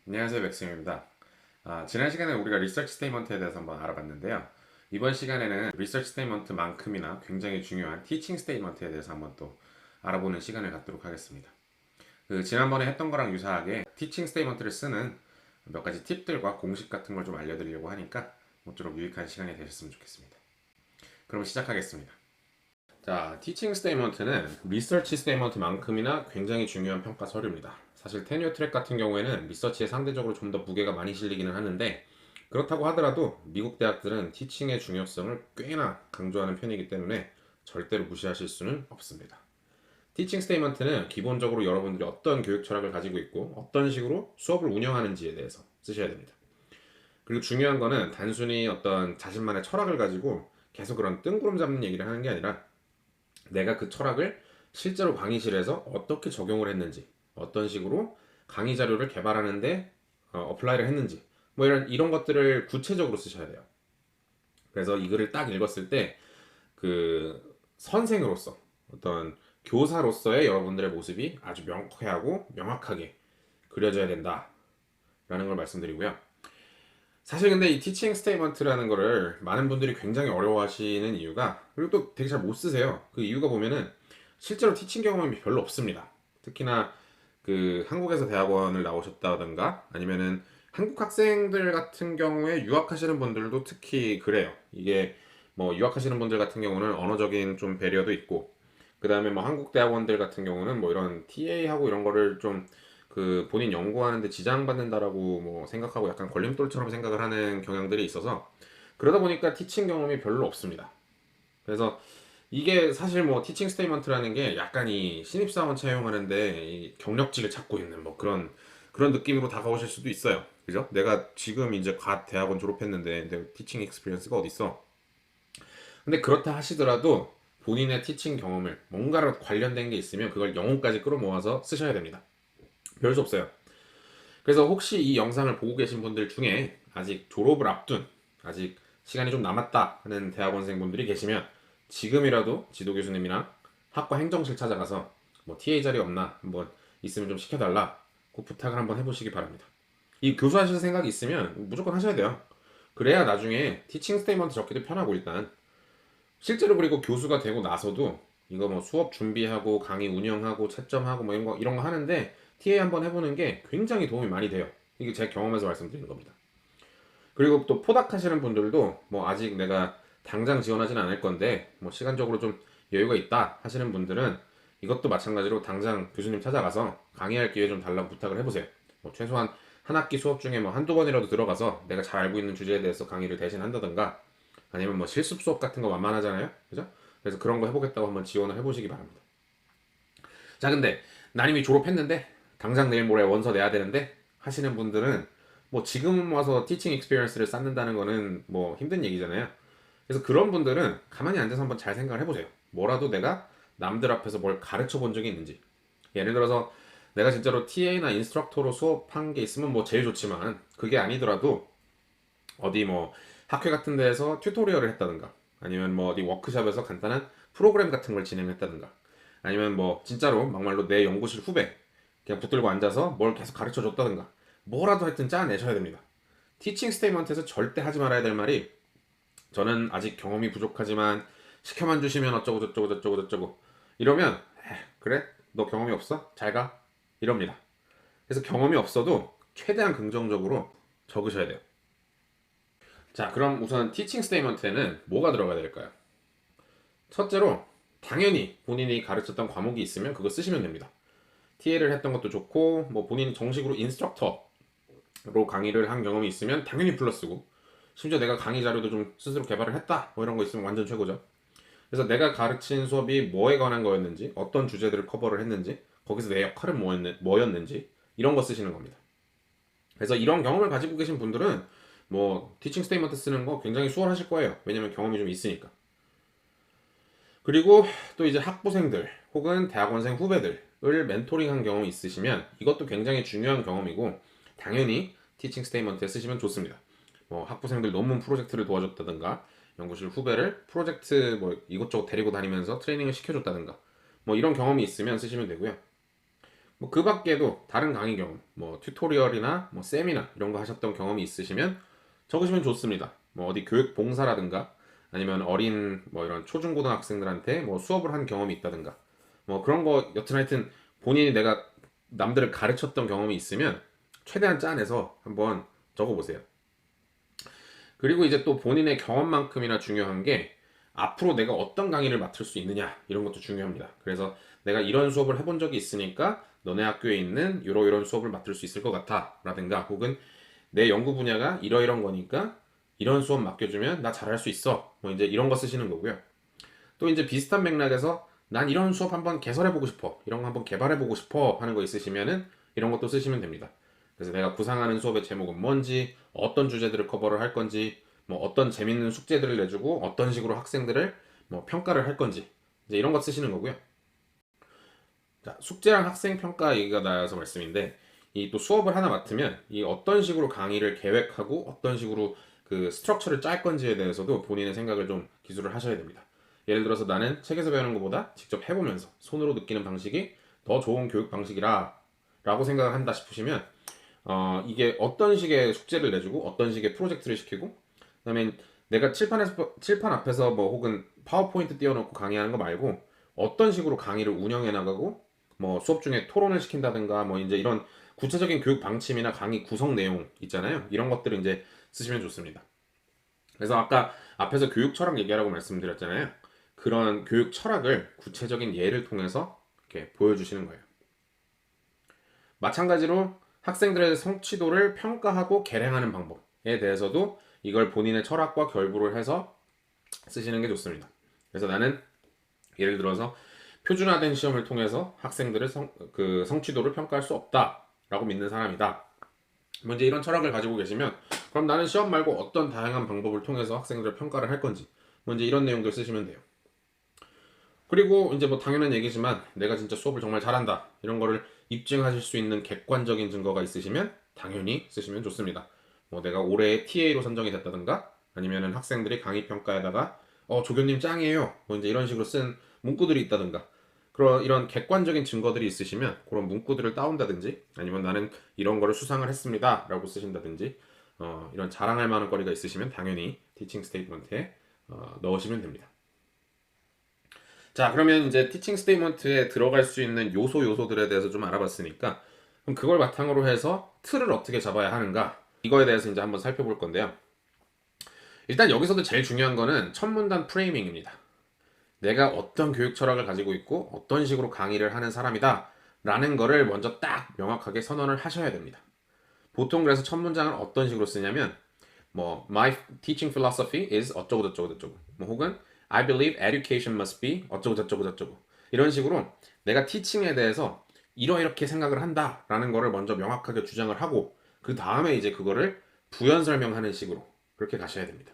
안녕하세요, 맥sim입니다. 지난 시간에 우리가 리서치 스테이먼트에 대해서 한번 알아봤는데요. 이번 시간에는 리서치 스테이먼트만큼이나 굉장히 중요한 티칭 스테이먼트에 대해서 한번 또 알아보는 시간을 갖도록 하겠습니다. 지난번에 했던 거랑 유사하게 티칭 스테이먼트를 쓰는 몇 가지 팁들과 공식 같은 걸 좀 알려드리려고 하니까 모쪼록 유익한 시간이 되셨으면 좋겠습니다. 그럼 시작하겠습니다. 자, 티칭 스테이먼트는 리서치 스테이먼트만큼이나 굉장히 중요한 평가 서류입니다. 사실 테뉴어 트랙 같은 경우에는 리서치에 상대적으로 좀 더 무게가 많이 실리기는 하는데, 그렇다고 하더라도 미국 대학들은 티칭의 중요성을 꽤나 강조하는 편이기 때문에 절대로 무시하실 수는 없습니다. 티칭 스테이먼트는 기본적으로 여러분들이 어떤 교육 철학을 가지고 있고 어떤 식으로 수업을 운영하는지에 대해서 쓰셔야 됩니다. 그리고 중요한 거는 단순히 어떤 자신만의 철학을 가지고 계속 그런 뜬구름 잡는 얘기를 하는 게 아니라 내가 그 철학을 실제로 강의실에서 어떻게 적용을 했는지, 어떤 식으로 강의 자료를 개발하는데 어플라이를 했는지, 뭐 이런 것들을 구체적으로 쓰셔야 돼요. 그래서 이 글을 딱 읽었을 때 그 선생으로서 어떤 교사로서의 여러분들의 모습이 아주 명쾌하고 명확하게 그려져야 된다라는 걸 말씀드리고요. 사실 근데 이 티칭 스테이먼트라는 거를 많은 분들이 굉장히 어려워하시는 이유가, 그리고 또 되게 잘 못 쓰세요. 그 이유가 보면은 실제로 티칭 경험이 별로 없습니다. 특히나 그 한국에서 대학원을 나오셨다던가 아니면은 한국 학생들 같은 경우에 유학하시는 분들도 특히 그래요. 이게 뭐 유학하시는 분들 같은 경우는 언어적인 좀 배려도 있고, 그 다음에 뭐 한국 대학원들 같은 경우는 뭐 이런 TA하고 이런 거를 좀 그 본인 연구하는데 지장받는다라고 뭐 생각하고 약간 걸림돌처럼 생각을 하는 경향들이 있어서, 그러다 보니까 티칭 경험이 별로 없습니다. 그래서 이게 사실 뭐 티칭 스테이먼트라는 게 약간 이 신입사원 채용하는데 이 경력직을 찾고 있는 뭐 그런 느낌으로 다가오실 수도 있어요. 그죠? 내가 지금 이제 갓 대학원 졸업했는데 내 티칭 익스피리언스가 어디 있어? 근데 그렇다 하시더라도 본인의 티칭 경험을 뭔가로 관련된 게 있으면 그걸 영혼까지 끌어모아서 쓰셔야 됩니다. 별 수 없어요. 그래서 혹시 이 영상을 보고 계신 분들 중에 아직 졸업을 앞둔, 아직 시간이 좀 남았다 하는 대학원생분들이 계시면 지금이라도 지도 교수님이나 학과 행정실 찾아가서 뭐 TA 자리 없나 한번 있으면 좀 시켜달라, 그 부탁을 한번 해보시기 바랍니다. 이 교수하실 생각이 있으면 무조건 하셔야 돼요. 그래야 나중에 티칭 스테이먼트 적기도 편하고, 일단 실제로 그리고 교수가 되고 나서도 이거 뭐 수업 준비하고 강의 운영하고 채점하고 뭐 이런 거 하는데 TA 한번 해보는 게 굉장히 도움이 많이 돼요. 이게 제 경험에서 말씀드리는 겁니다. 그리고 또 포닥하시는 분들도 뭐 아직 내가 당장 지원하진 않을 건데 뭐 시간적으로 좀 여유가 있다 하시는 분들은 이것도 마찬가지로 당장 교수님 찾아가서 강의할 기회 좀 달라고 부탁을 해보세요. 뭐 최소한 한 학기 수업 중에 뭐 한두 번이라도 들어가서 내가 잘 알고 있는 주제에 대해서 강의를 대신 한다던가, 아니면 뭐 실습 수업 같은 거 만만하잖아요. 그죠? 그래서 그런 거 해보겠다고 한번 지원을 해보시기 바랍니다. 자, 근데 난 이미 졸업했는데 당장 내일 모레 원서 내야 되는데 하시는 분들은 뭐 지금 와서 티칭 익스피리언스를 쌓는다는 거는 뭐 힘든 얘기잖아요. 그래서 그런 분들은 가만히 앉아서 한번 잘 생각을 해보세요. 뭐라도 내가 남들 앞에서 뭘 가르쳐 본 적이 있는지. 예를 들어서 내가 진짜로 TA나 인스트럭터로 수업한 게 있으면 뭐 제일 좋지만, 그게 아니더라도 어디 뭐 학회 같은 데에서 튜토리얼을 했다든가, 아니면 뭐 어디 워크숍에서 간단한 프로그램 같은 걸 진행했다든가, 아니면 뭐 진짜로 막말로 내 연구실 후배 그냥 붙들고 앉아서 뭘 계속 가르쳐 줬다든가, 뭐라도 하여튼 짜내셔야 됩니다. 티칭 스테이먼트에서 절대 하지 말아야 될 말이, 저는 아직 경험이 부족하지만 시켜만 주시면 어쩌고 저쩌고 저쩌고 저쩌고 이러면, 그래? 너 경험이 없어? 잘 가? 이럽니다. 그래서 경험이 없어도 최대한 긍정적으로 적으셔야 돼요. 자, 그럼 우선 티칭 스테이먼트에는 뭐가 들어가야 될까요? 첫째로, 당연히 본인이 가르쳤던 과목이 있으면 그거 쓰시면 됩니다. TA를 했던 것도 좋고, 뭐 본인 정식으로 인스트럭터로 강의를 한 경험이 있으면 당연히 플러스고, 심지어 내가 강의 자료도 좀 스스로 개발을 했다 뭐 이런 거 있으면 완전 최고죠. 그래서 내가 가르친 수업이 뭐에 관한 거였는지, 어떤 주제들을 커버를 했는지, 거기서 내 역할은 뭐였는지 이런 거 쓰시는 겁니다. 그래서 이런 경험을 가지고 계신 분들은 뭐 티칭 스테이먼트 쓰는 거 굉장히 수월하실 거예요. 왜냐면 경험이 좀 있으니까. 그리고 또 이제 학부생들 혹은 대학원생 후배들을 멘토링한 경험이 있으시면 이것도 굉장히 중요한 경험이고, 당연히 티칭 스테이먼트에 쓰시면 좋습니다. 뭐 학부생들 논문 프로젝트를 도와줬다든가, 연구실 후배를 프로젝트 뭐 이것저것 데리고 다니면서 트레이닝을 시켜줬다든가, 뭐 이런 경험이 있으면 쓰시면 되고요. 뭐 그 밖에도 다른 강의 경험, 뭐 튜토리얼이나 뭐 세미나 이런 거 하셨던 경험이 있으시면 적으시면 좋습니다. 뭐 어디 교육 봉사라든가 아니면 어린 뭐 이런 초중고등학생들한테 뭐 수업을 한 경험이 있다든가 뭐 그런 거 여튼 하여튼 본인이 내가 남들을 가르쳤던 경험이 있으면 최대한 짜내서 한번 적어보세요. 그리고 이제 또 본인의 경험만큼이나 중요한 게 앞으로 내가 어떤 강의를 맡을 수 있느냐 이런 것도 중요합니다. 그래서 내가 이런 수업을 해본 적이 있으니까 너네 학교에 있는 이런 수업을 맡을 수 있을 것 같아 라든가 혹은 내 연구 분야가 이러이런 거니까 이런 수업 맡겨주면 나 잘할 수 있어 뭐 이제 이런 거 쓰시는 거고요. 또 이제 비슷한 맥락에서 난 이런 수업 한번 개설해보고 싶어 이런 거 한번 개발해보고 싶어 하는 거 있으시면은 이런 것도 쓰시면 됩니다. 그래서 내가 구상하는 수업의 제목은 뭔지 어떤 주제들을 커버를 할 건지 뭐 어떤 재밌는 숙제들을 내주고 어떤 식으로 학생들을 뭐 평가를 할 건지 이제 이런 거 쓰시는 거고요. 자, 숙제랑 학생 평가 얘기가 나와서 말씀인데 이 또 수업을 하나 맡으면 이 어떤 식으로 강의를 계획하고 어떤 식으로 그 스트럭처를 짤 건지에 대해서도 본인의 생각을 좀 기술을 하셔야 됩니다. 예를 들어서 나는 책에서 배우는 것보다 직접 해보면서 손으로 느끼는 방식이 더 좋은 교육 방식이라 라고 생각을 한다 싶으시면 이게 어떤 식의 숙제를 내주고 어떤 식의 프로젝트를 시키고 그다음에 내가 칠판 앞에서 뭐 혹은 파워포인트 띄워놓고 강의하는 거 말고 어떤 식으로 강의를 운영해 나가고 뭐 수업 중에 토론을 시킨다든가 뭐 이제 이런 구체적인 교육 방침이나 강의 구성 내용 있잖아요. 이런 것들을 이제 쓰시면 좋습니다. 그래서 아까 앞에서 교육 철학 얘기하라고 말씀드렸잖아요. 그런 교육 철학을 구체적인 예를 통해서 이렇게 보여주시는 거예요. 마찬가지로 학생들의 성취도를 평가하고 계량하는 방법에 대해서도 이걸 본인의 철학과 결부를 해서 쓰시는 게 좋습니다. 그래서 나는 예를 들어서 표준화된 시험을 통해서 학생들의 성취도를 평가할 수 없다라고 믿는 사람이다. 먼저 이런 철학을 가지고 계시면 그럼 나는 시험 말고 어떤 다양한 방법을 통해서 학생들을 평가를 할 건지 먼저 이런 내용들 쓰시면 돼요. 그리고 이제 뭐 당연한 얘기지만 내가 진짜 수업을 정말 잘한다 이런 거를 입증하실 수 있는 객관적인 증거가 있으시면 당연히 쓰시면 좋습니다. 뭐 내가 올해 TA로 선정이 됐다든가 아니면은 학생들이 강의 평가에다가 조교님 짱이에요 뭐 이제 이런 식으로 쓴 문구들이 있다든가 그런 이런 객관적인 증거들이 있으시면 그런 문구들을 따온다든지 아니면 나는 이런 거를 수상을 했습니다 라고 쓰신다든지 이런 자랑할 만한 거리가 있으시면 당연히 티칭 스테이트먼트에 넣으시면 됩니다. 자, 그러면 이제 티칭 스테이트먼트에 들어갈 수 있는 요소들에 대해서 좀 알아봤으니까 그럼 그걸 바탕으로 해서 틀을 어떻게 잡아야 하는가 이거에 대해서 이제 한번 살펴볼 건데요. 일단 여기서도 제일 중요한 거는 첫 문단 프레이밍입니다. 내가 어떤 교육 철학을 가지고 있고 어떤 식으로 강의를 하는 사람이다 라는 거를 먼저 딱 명확하게 선언을 하셔야 됩니다. 보통 그래서 첫 문장을 어떤 식으로 쓰냐면 뭐 My teaching philosophy is 어쩌고 저쩌고 저쩌고 뭐 혹은 I believe education must be 어쩌고 저쩌고 저쩌고 이런 식으로 내가 티칭에 대해서 이렇게 생각을 한다라는 거를 먼저 명확하게 주장을 하고 그 다음에 이제 그거를 부연 설명하는 식으로 그렇게 가셔야 됩니다.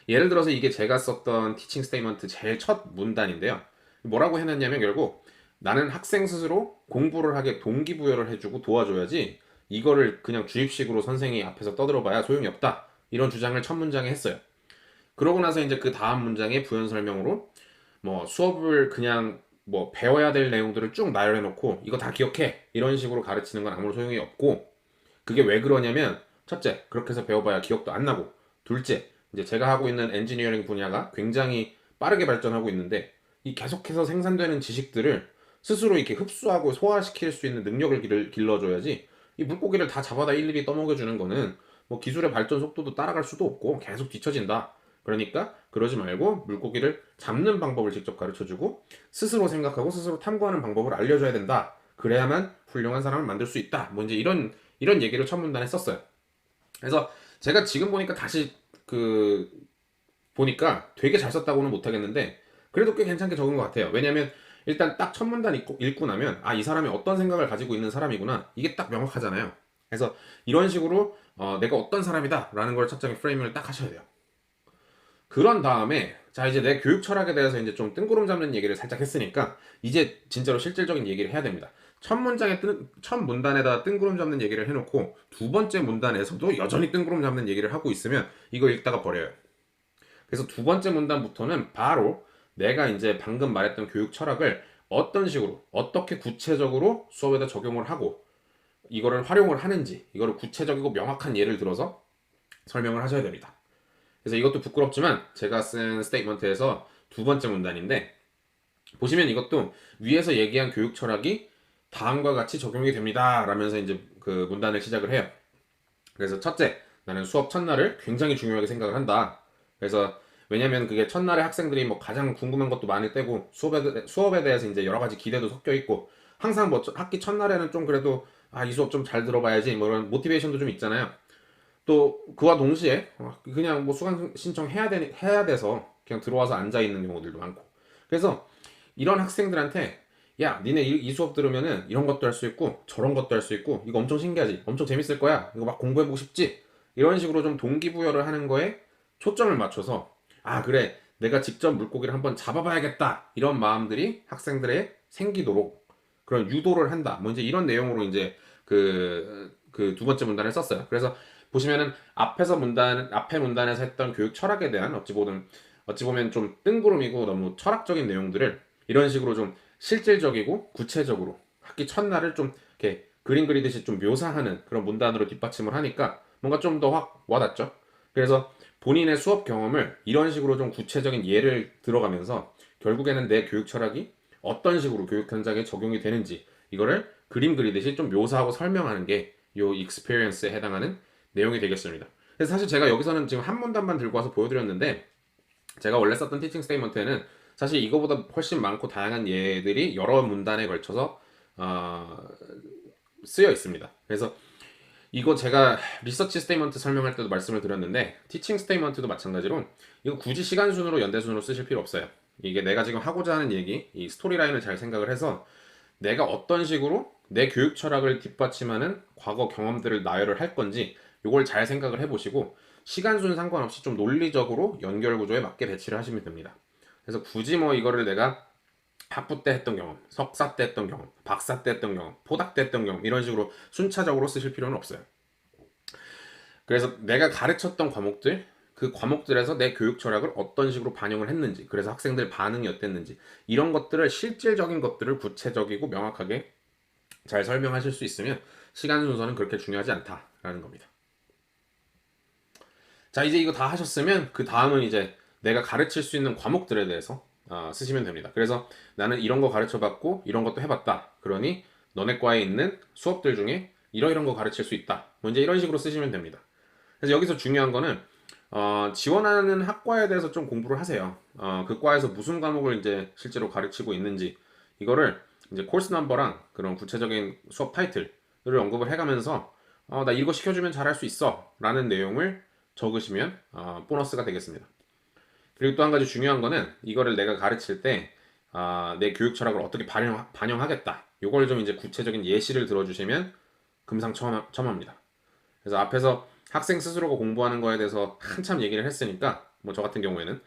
예를 들어서 이게 제가 썼던 티칭 스테이먼트 제일 첫 문단인데요. 뭐라고 해놨냐면 결국 나는 학생 스스로 공부를 하게 동기부여를 해주고 도와줘야지 이거를 그냥 주입식으로 선생이 앞에서 떠들어봐야 소용이 없다. 이런 주장을 첫 문장에 했어요. 그러고 나서 이제 그 다음 문장의 부연 설명으로 뭐 수업을 그냥 뭐 배워야 될 내용들을 쭉 나열해 놓고 이거 다 기억해 이런 식으로 가르치는 건 아무 소용이 없고 그게 왜 그러냐면 첫째 그렇게 해서 배워봐야 기억도 안 나고 둘째 이제 제가 하고 있는 엔지니어링 분야가 굉장히 빠르게 발전하고 있는데 이 계속해서 생산되는 지식들을 스스로 이렇게 흡수하고 소화시킬 수 있는 능력을 길러줘야지 이 물고기를 다 잡아다 일일이 떠먹여주는 거는 뭐 기술의 발전 속도도 따라갈 수도 없고 계속 뒤처진다. 그러니까 그러지 말고 물고기를 잡는 방법을 직접 가르쳐주고 스스로 생각하고 스스로 탐구하는 방법을 알려줘야 된다. 그래야만 훌륭한 사람을 만들 수 있다. 뭐 이제 이런 얘기를 첫 문단에 썼어요. 그래서 제가 지금 보니까 다시 보니까 되게 잘 썼다고는 못하겠는데 그래도 꽤 괜찮게 적은 것 같아요. 왜냐면 일단 딱 첫 문단 읽고 나면 이 사람이 어떤 생각을 가지고 있는 사람이구나 이게 딱 명확하잖아요. 그래서 이런 식으로 내가 어떤 사람이다 라는 걸 첫장에 프레이밍을 딱 하셔야 돼요. 그런 다음에 자 이제 내 교육 철학에 대해서 이제 좀 뜬구름 잡는 얘기를 살짝 했으니까 이제 진짜로 실질적인 얘기를 해야 됩니다. 첫 문단에다 뜬구름 잡는 얘기를 해놓고 두 번째 문단에서도 여전히 뜬구름 잡는 얘기를 하고 있으면 이거 읽다가 버려요. 그래서 두 번째 문단부터는 바로 내가 이제 방금 말했던 교육 철학을 어떤 식으로 어떻게 구체적으로 수업에다 적용을 하고 이거를 활용을 하는지 이거를 구체적이고 명확한 예를 들어서 설명을 하셔야 됩니다. 그래서 이것도 부끄럽지만 제가 쓴 스테이트먼트에서 두 번째 문단인데 보시면 이것도 위에서 얘기한 교육 철학이 다음과 같이 적용이 됩니다 라면서 이제 그 문단을 시작을 해요. 그래서 첫째, 나는 수업 첫날을 굉장히 중요하게 생각을 한다. 그래서 왜냐면 그게 첫날에 학생들이 뭐 가장 궁금한 것도 많을 때고 수업에 대해서 이제 여러 가지 기대도 섞여 있고 항상 뭐 학기 첫날에는 좀 그래도 아, 이 수업 좀 잘 들어봐야지 뭐 이런 모티베이션도 좀 있잖아요. 또 그와 동시에 그냥 뭐 수강 해야 돼서 그냥 들어와서 앉아 있는 경우들도 많고. 그래서 이런 학생들한테 야, 니네 이 수업 들으면은 이런 것도 할 수 있고 저런 것도 할 수 있고 이거 엄청 신기하지? 엄청 재밌을 거야. 이거 막 공부해보고 싶지? 이런 식으로 좀 동기부여를 하는 거에 초점을 맞춰서 아, 그래. 내가 직접 물고기를 한번 잡아봐야겠다. 이런 마음들이 학생들의 생기도록 그런 유도를 한다. 뭐 이제 이런 내용으로 이제 그 두 번째 문단을 썼어요. 그래서 보시면은 앞에 문단에서 했던 교육 철학에 대한 어찌 보면 좀 뜬구름이고 너무 철학적인 내용들을 이런 식으로 좀 실질적이고 구체적으로 학기 첫날을 좀 이렇게 그림 그리듯이 좀 묘사하는 그런 문단으로 뒷받침을 하니까 뭔가 좀 더 확 와닿죠. 그래서 본인의 수업 경험을 이런 식으로 좀 구체적인 예를 들어가면서 결국에는 내 교육 철학이 어떤 식으로 교육 현장에 적용이 되는지 이거를 그림 그리듯이 좀 묘사하고 설명하는 게 요 익스피리언스에 해당하는 내용이 되겠습니다. 그래서 사실 제가 여기서는 지금 한 문단만 들고 와서 보여드렸는데 제가 원래 썼던 티칭 스테이먼트에는 사실 이거보다 훨씬 많고 다양한 예들이 여러 문단에 걸쳐서 어, 쓰여 있습니다. 그래서 이거 제가 리서치 스테이먼트 설명할 때도 말씀을 드렸는데 티칭 스테이먼트도 마찬가지로 이거 굳이 시간 순으로 연대 순으로 쓰실 필요 없어요. 이게 내가 지금 하고자 하는 얘기, 이 스토리 라인을 잘 생각을 해서 내가 어떤 식으로 내 교육 철학을 뒷받침하는 과거 경험들을 나열을 할 건지 이걸 잘 생각을 해보시고 시간순 상관없이 좀 논리적으로 연결 구조에 맞게 배치를 하시면 됩니다. 그래서 굳이 뭐 이거를 내가 학부 때 했던 경험, 석사 때 했던 경험, 박사 때 했던 경험, 포닥 때 했던 경험 이런 식으로 순차적으로 쓰실 필요는 없어요. 그래서 내가 가르쳤던 과목들 그 과목들에서 내 교육 철학을 어떤 식으로 반영을 했는지 그래서 학생들 반응이 어땠는지 이런 것들을 실질적인 것들을 구체적이고 명확하게 잘 설명하실 수 있으면 시간 순서는 그렇게 중요하지 않다라는 겁니다. 자, 이제 이거 다 하셨으면 그 다음은 이제 내가 가르칠 수 있는 과목들에 대해서 쓰시면 됩니다. 그래서 나는 이런 거 가르쳐 봤고 이런 것도 해봤다. 그러니 너네 과에 있는 수업들 중에 이런 거 가르칠 수 있다. 뭐 이제 이런 식으로 쓰시면 됩니다. 그래서 여기서 중요한 거는 지원하는 학과에 대해서 좀 공부를 하세요. 그 과에서 무슨 과목을 이제 실제로 가르치고 있는지 이거를 이제 코र्스 넘버랑 그런 구체적인 수업 타이틀을 언급을 해가면서 나 이거 시켜주면 잘할 수 있어 라는 내용을 적으시면 보너스가 되겠습니다. 그리고 또 한 가지 중요한 거는 이거를 내가 가르칠 때 내 교육 철학을 어떻게 반영하겠다. 이걸 좀 이제 구체적인 예시를 들어주시면 금상첨화입니다. 그래서 앞에서 학생 스스로가 공부하는 거에 대해서 한참 얘기를 했으니까 뭐 저 같은 경우에는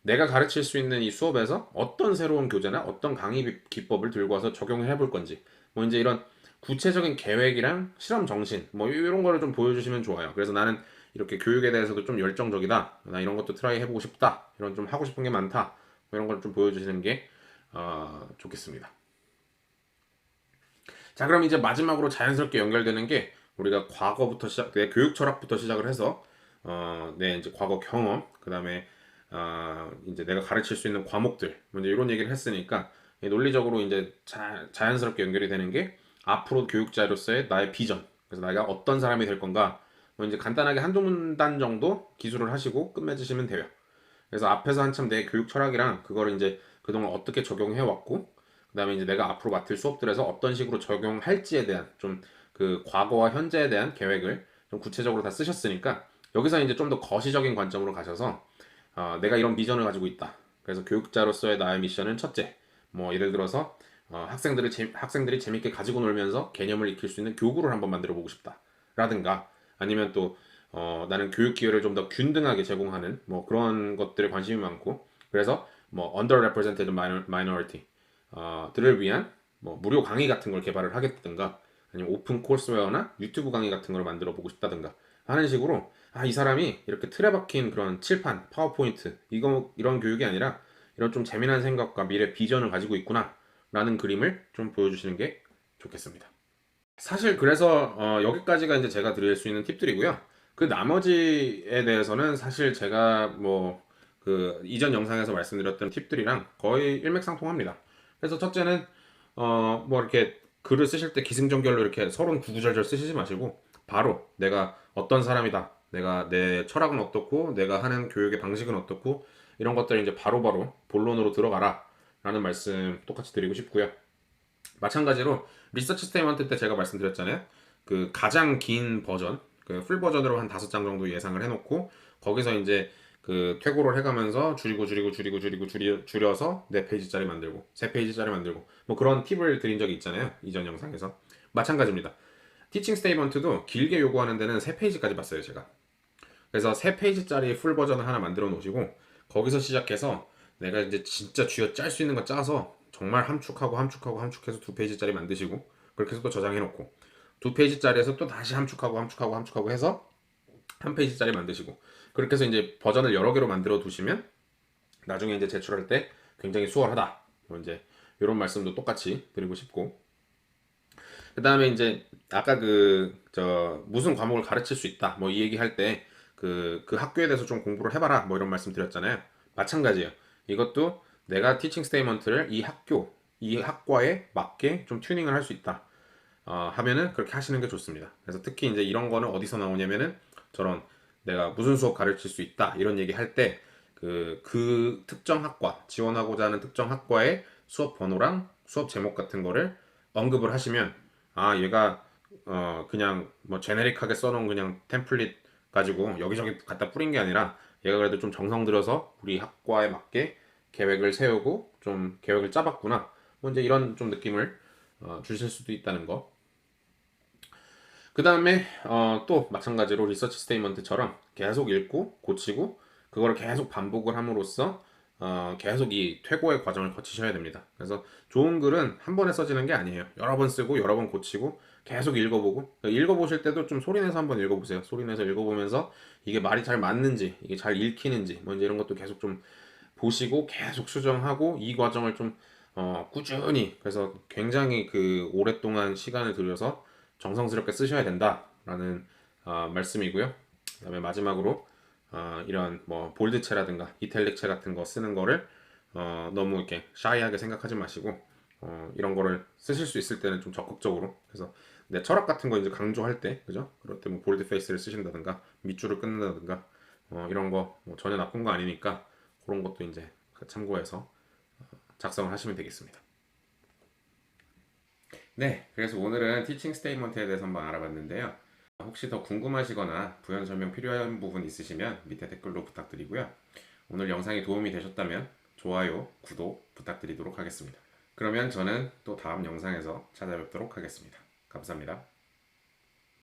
내가 가르칠 수 있는 이 수업에서 어떤 새로운 교재나 어떤 강의 기법을 들고 와서 적용을 해볼 건지 뭐 이제 이런 구체적인 계획이랑 실험 정신 뭐 이런 거를 좀 보여주시면 좋아요. 그래서 나는 이렇게 교육에 대해서도 좀 열정적이다. 나 이런 것도 트라이 해보고 싶다. 이런 좀 하고 싶은 게 많다. 뭐 이런 걸 좀 보여주시는 게 좋겠습니다. 자, 그럼 이제 마지막으로 자연스럽게 연결되는 게 우리가 과거부터 내 교육 철학부터 시작을 해서 내 이제 과거 경험, 그다음에 이제 내가 가르칠 수 있는 과목들, 먼저 이런 얘기를 했으니까 논리적으로 이제 자연스럽게 연결이 되는 게 앞으로 교육자로서의 나의 비전. 그래서 내가 어떤 사람이 될 건가, 뭐 이제 간단하게 한두 문단 정도 기술을 하시고 끝맺으시면 돼요. 그래서 앞에서 한참 내 교육 철학이랑 그거를 이제 그동안 어떻게 적용해 왔고 그다음에 이제 내가 앞으로 맡을 수업들에서 어떤 식으로 적용할지에 대한 좀 그 과거와 현재에 대한 계획을 좀 구체적으로 다 쓰셨으니까 여기서 이제 좀 더 거시적인 관점으로 가셔서 내가 이런 비전을 가지고 있다. 그래서 교육자로서의 나의 미션은 첫째, 뭐 예를 들어서 학생들이 재밌게 가지고 놀면서 개념을 익힐 수 있는 교구를 한번 만들어 보고 싶다. 라든가 아니면 또 나는 교육 기회를 좀 더 균등하게 제공하는 뭐 그런 것들에 관심이 많고 그래서 뭐 underrepresented minority 들을 위한 뭐 무료 강의 같은 걸 개발을 하겠든가 아니면 오픈 코스웨어나 유튜브 강의 같은 걸 만들어 보고 싶다든가 하는 식으로 이 사람이 이렇게 틀에 박힌 그런 칠판, 파워포인트 이런 교육이 아니라 이런 좀 재미난 생각과 미래 비전을 가지고 있구나 라는 그림을 좀 보여주시는 게 좋겠습니다. 사실 그래서 여기까지가 이제 제가 드릴 수 있는 팁들이고요. 그 나머지에 대해서는 사실 제가 뭐 그 이전 영상에서 말씀드렸던 팁들이랑 거의 일맥상통합니다. 그래서 첫째는 뭐 이렇게 글을 쓰실 때 기승전결로 이렇게 서론 구구절절 쓰시지 마시고 바로 내가 어떤 사람이다, 내가 내 철학은 어떻고, 내가 하는 교육의 방식은 어떻고, 이런 것들을 이제 바로바로 본론으로 들어가라 라는 말씀 똑같이 드리고 싶고요. 마찬가지로 리서치 스테이먼트 때 제가 말씀드렸잖아요. 그 가장 긴 버전, 그 풀 버전으로 한 5장 정도 예상을 해놓고 거기서 이제 그 퇴고를 해가면서 줄여서 4페이지짜리 만들고 3페이지짜리 만들고 뭐 그런 팁을 드린 적이 있잖아요. 이전 영상에서. 마찬가지입니다. 티칭 스테이먼트도 길게 요구하는 데는 3페이지까지 봤어요, 제가. 그래서 3페이지짜리 풀 버전을 하나 만들어 놓으시고 거기서 시작해서 내가 이제 진짜 쥐어 짤 수 있는 거 짜서 정말 함축해서 2페이지짜리 만드시고 그렇게 해서 또 저장해 놓고 2페이지짜리에서 또 다시 함축하고 해서 1페이지짜리 만드시고 그렇게 해서 이제 버전을 여러 개로 만들어 두시면 나중에 이제 제출할 때 굉장히 수월하다. 뭐 이제 이런 말씀도 똑같이 드리고 싶고 그 다음에 이제 아까 무슨 과목을 가르칠 수 있다 뭐 이 얘기 할 때 그 학교에 대해서 좀 공부를 해봐라 뭐 이런 말씀 드렸잖아요. 마찬가지예요. 이것도 내가 티칭 스테이먼트를 이 학과에 맞게 좀 튜닝을 할 수 있다 하면은 그렇게 하시는 게 좋습니다. 그래서 특히 이제 이런 거는 어디서 나오냐면은 저런 내가 무슨 수업 가르칠 수 있다 이런 얘기 할 때 그 특정 학과 지원하고자 하는 특정 학과의 수업 번호랑 수업 제목 같은 거를 언급을 하시면 아 얘가 그냥 뭐 제네릭하게 써놓은 그냥 템플릿 가지고 여기저기 갖다 뿌린 게 아니라 얘가 그래도 좀 정성 들여서 우리 학과에 맞게 계획을 세우고 좀 계획을 짜봤구나 뭐 이제 이런 좀 느낌을 주실 수도 있다는 거. 그 다음에 또 마찬가지로 리서치 스테이먼트처럼 계속 읽고 고치고 그걸 계속 반복을 함으로써 계속 이 퇴고의 과정을 거치셔야 됩니다. 그래서 좋은 글은 한 번에 써지는 게 아니에요. 여러 번 쓰고 여러 번 고치고 계속 읽어보고 읽어보실 때도 좀 소리내서 한번 읽어보세요. 소리내서 읽어보면서 이게 말이 잘 맞는지 이게 잘 읽히는지 뭐 이제 이런 것도 계속 좀 보시고 계속 수정하고 이 과정을 좀 꾸준히 그래서 굉장히 그 오랫동안 시간을 들여서 정성스럽게 쓰셔야 된다라는 말씀이고요. 그다음에 마지막으로 이런 뭐 볼드체라든가 이탈릭체 같은 거 쓰는 거를 너무 이렇게 샤이하게 생각하지 마시고 이런 거를 쓰실 수 있을 때는 좀 적극적으로 그래서 내 철학 같은 거 이제 강조할 때 그죠? 그럴 때 뭐 볼드 페이스를 쓰신다든가 밑줄을 끊는다든가 이런 거뭐 전혀 나쁜 거 아니니까 그런 것도 이제 참고해서 작성을 하시면 되겠습니다. 네, 그래서 오늘은 티칭 스테이트먼트에 대해서 한번 알아봤는데요. 혹시 더 궁금하시거나 부연 설명 필요한 부분 있으시면 밑에 댓글로 부탁드리고요. 오늘 영상이 도움이 되셨다면 좋아요, 구독 부탁드리도록 하겠습니다. 그러면 저는 또 다음 영상에서 찾아뵙도록 하겠습니다. 감사합니다.